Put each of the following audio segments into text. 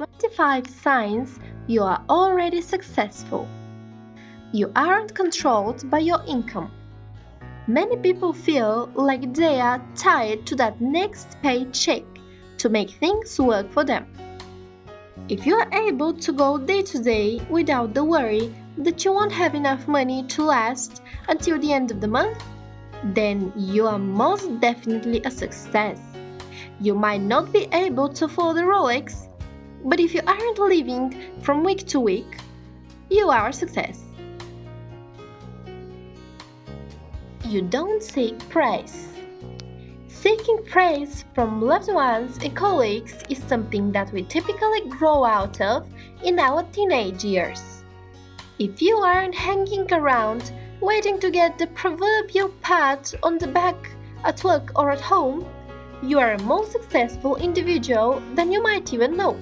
25 signs you are already successful. You aren't controlled by your income. Many people feel like they are tied to that next paycheck to make things work for them. If you are able to go day to day without the worry that you won't have enough money to last until the end of the month, then you are most definitely a success. You might not be able to afford a Rolex, but if you aren't living from week to week, you are a success. You don't seek praise. Seeking praise from loved ones and colleagues is something that we typically grow out of in our teenage years. If you aren't hanging around waiting to get the proverbial pat on the back at work or at home, you are a more successful individual than you might even know.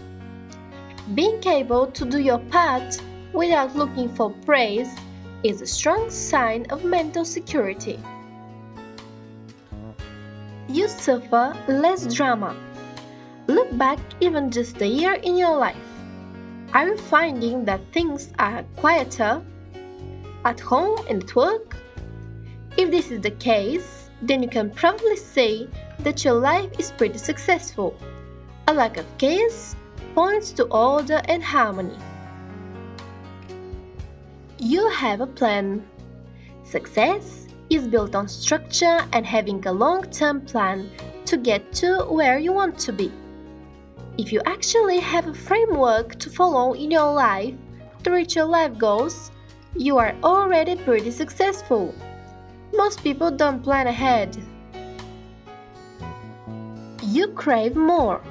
Being able to do your part without looking for praise is a strong sign of mental security. You suffer less drama. Look back even just a year in your life. Are you finding that things are quieter at home and at work? If this is the case, then you can probably say that your life is pretty successful. A lack of chaos points to order and harmony. You have a plan. Success is built on structure and having a long-term plan to get to where you want to be. If you actually have a framework to follow in your life to reach your life goals, you are already pretty successful. Most people don't plan ahead. You crave more.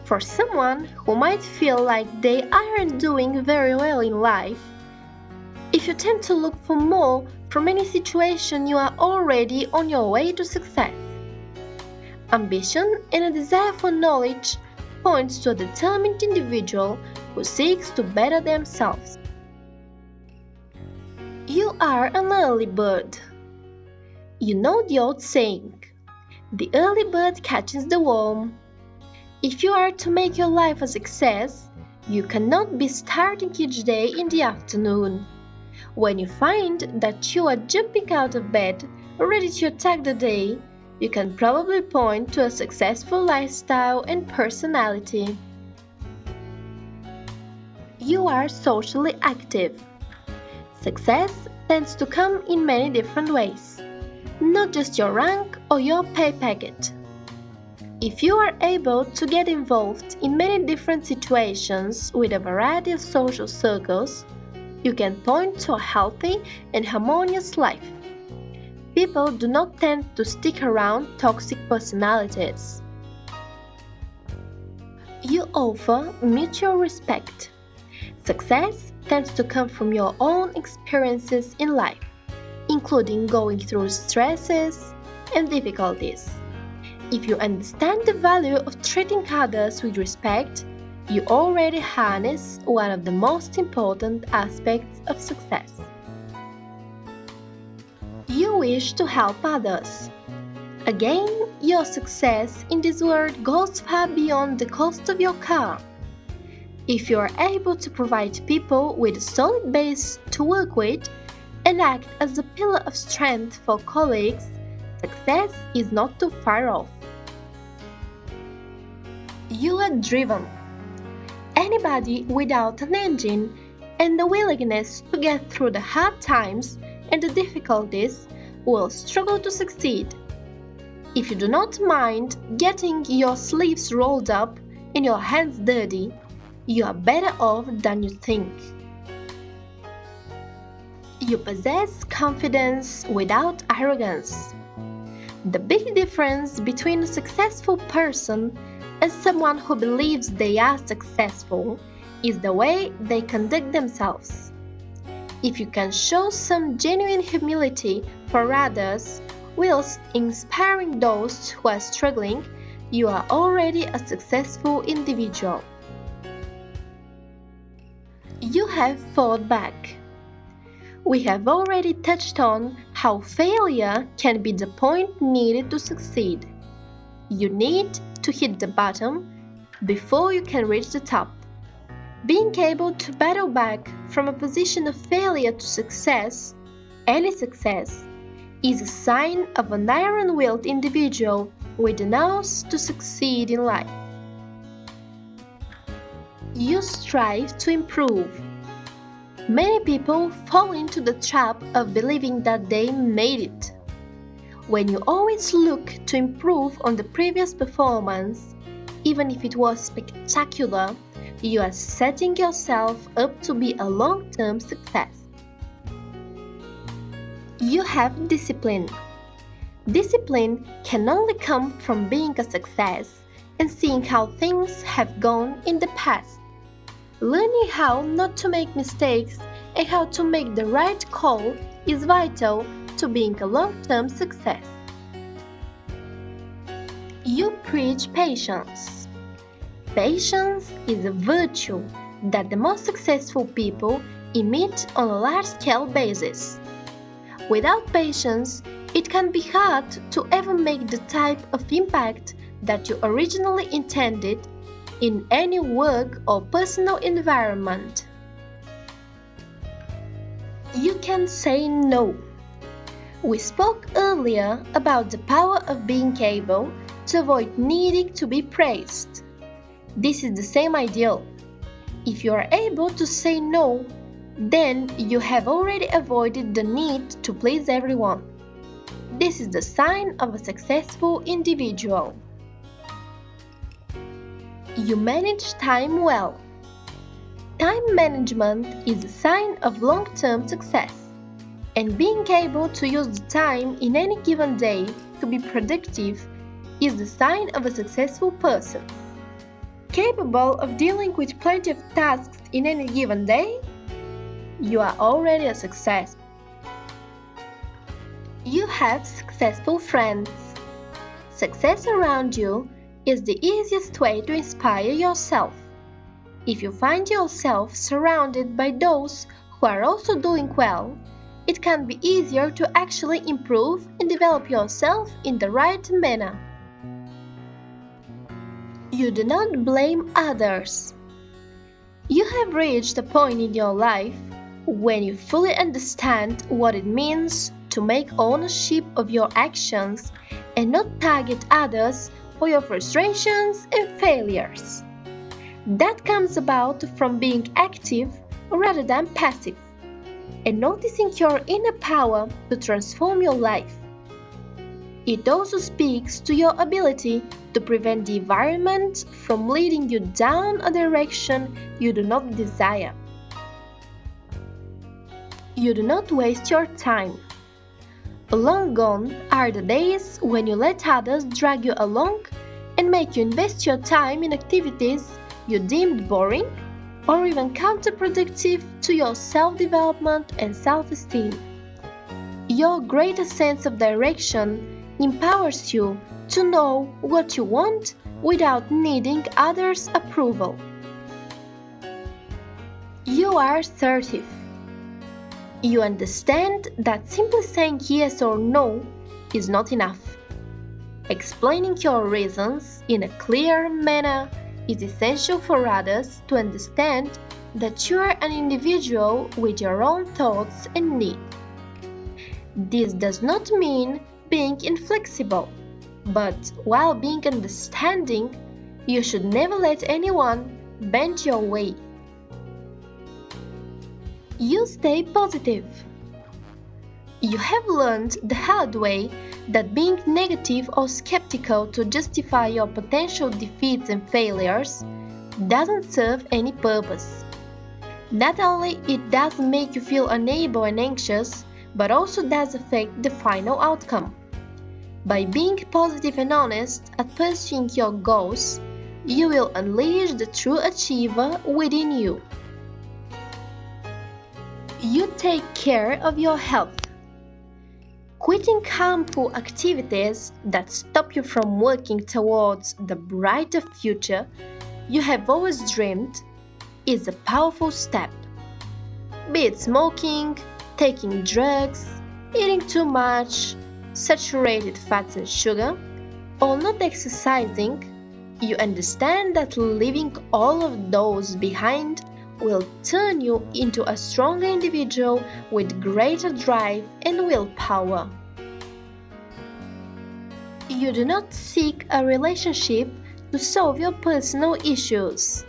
For someone who might feel like they aren't doing very well in life, if you tend to look for more from any situation, you are already on your way to success. Ambition and a desire for knowledge points to a determined individual who seeks to better themselves. You are an early bird. You know the old saying, the early bird catches the worm. If you are to make your life a success, you cannot be starting each day in the afternoon. When you find that you are jumping out of bed, ready to attack the day, you can probably point to a successful lifestyle and personality. You are socially active. Success tends to come in many different ways, not just your rank or your pay packet. If you are able to get involved in many different situations with a variety of social circles, you can point to a healthy and harmonious life. People do not tend to stick around toxic personalities. You offer mutual respect. Success tends to come from your own experiences in life, including going through stresses and difficulties. If you understand the value of treating others with respect, you already harness one of the most important aspects of success. You wish to help others. Again, your success in this world goes far beyond the cost of your car. If you are able to provide people with a solid base to work with and act as a pillar of strength for colleagues, success is not too far off. You are driven. Anybody without an engine and the willingness to get through the hard times and the difficulties will struggle to succeed. If you do not mind getting your sleeves rolled up and your hands dirty, you are better off than you think. You possess confidence without arrogance. The big difference between a successful person and someone who believes they are successful is the way they conduct themselves. If you can show some genuine humility for others whilst inspiring those who are struggling, you are already a successful individual. You have fought back. We have already touched on how failure can be the point needed to succeed. You need to hit the bottom before you can reach the top. Being able to battle back from a position of failure to success, any success, is a sign of an iron-willed individual with the nous to succeed in life. You strive to improve. Many people fall into the trap of believing that they made it. When you always look to improve on the previous performance, even if it was spectacular, you are setting yourself up to be a long-term success. You have discipline. Discipline can only come from being a success and seeing how things have gone in the past. Learning how not to make mistakes and how to make the right call is vital to being a long-term success. You preach patience. Patience is a virtue that the most successful people emit on a large-scale basis. Without patience, it can be hard to ever make the type of impact that you originally intended in any work or personal environment. You can say no. We spoke earlier about the power of being able to avoid needing to be praised. This is the same ideal. If you are able to say no, then you have already avoided the need to please everyone. This is the sign of a successful individual. You manage time well. Time management is a sign of long-term success, and being able to use the time in any given day to be productive is the sign of a successful person. Capable of dealing with plenty of tasks in any given day? You are already a success. You have successful friends. Success around you is the easiest way to inspire yourself. If you find yourself surrounded by those who are also doing well, it can be easier to actually improve and develop yourself in the right manner. You do not blame others. You have reached a point in your life when you fully understand what it means to make ownership of your actions and not target others for your frustrations and failures. That comes about from being active rather than passive, and noticing your inner power to transform your life. It also speaks to your ability to prevent the environment from leading you down a direction you do not desire. You do not waste your time. Long gone are the days when you let others drag you along and make you invest your time in activities you deemed boring or even counterproductive to your self-development and self-esteem. Your greater sense of direction empowers you to know what you want without needing others' approval. You are assertive. You understand that simply saying yes or no is not enough. Explaining your reasons in a clear manner is essential for others to understand that you are an individual with your own thoughts and needs. This does not mean being inflexible, but while being understanding, you should never let anyone bend your way. You stay positive. You have learned the hard way that being negative or skeptical to justify your potential defeats and failures doesn't serve any purpose. Not only it does make you feel unable and anxious, but also does affect the final outcome. By being positive and honest at pursuing your goals, you will unleash the true achiever within you. You take care of your health. Quitting harmful activities that stop you from working towards the brighter future you have always dreamed is a powerful step. Be it smoking, taking drugs, eating too much, saturated fats and sugar, or not exercising, You understand that leaving all of those behind will turn you into a stronger individual with greater drive and willpower. You do not seek a relationship to solve your personal issues.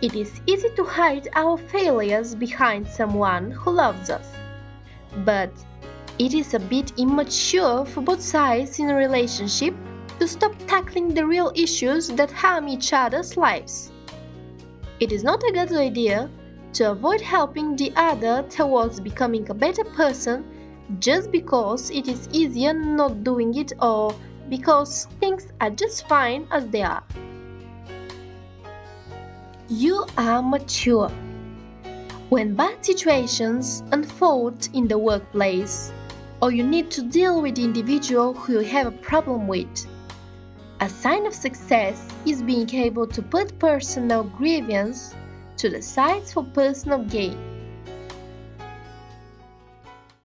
It is easy to hide our failures behind someone who loves us, but it is a bit immature for both sides in a relationship to stop tackling the real issues that harm each other's lives. It is not a good idea to avoid helping the other towards becoming a better person just because it is easier not doing it or because things are just fine as they are. You are mature. When bad situations unfold in the workplace, or you need to deal with the individual who you have a problem with, a sign of success is being able to put personal grievance to the side for personal gain.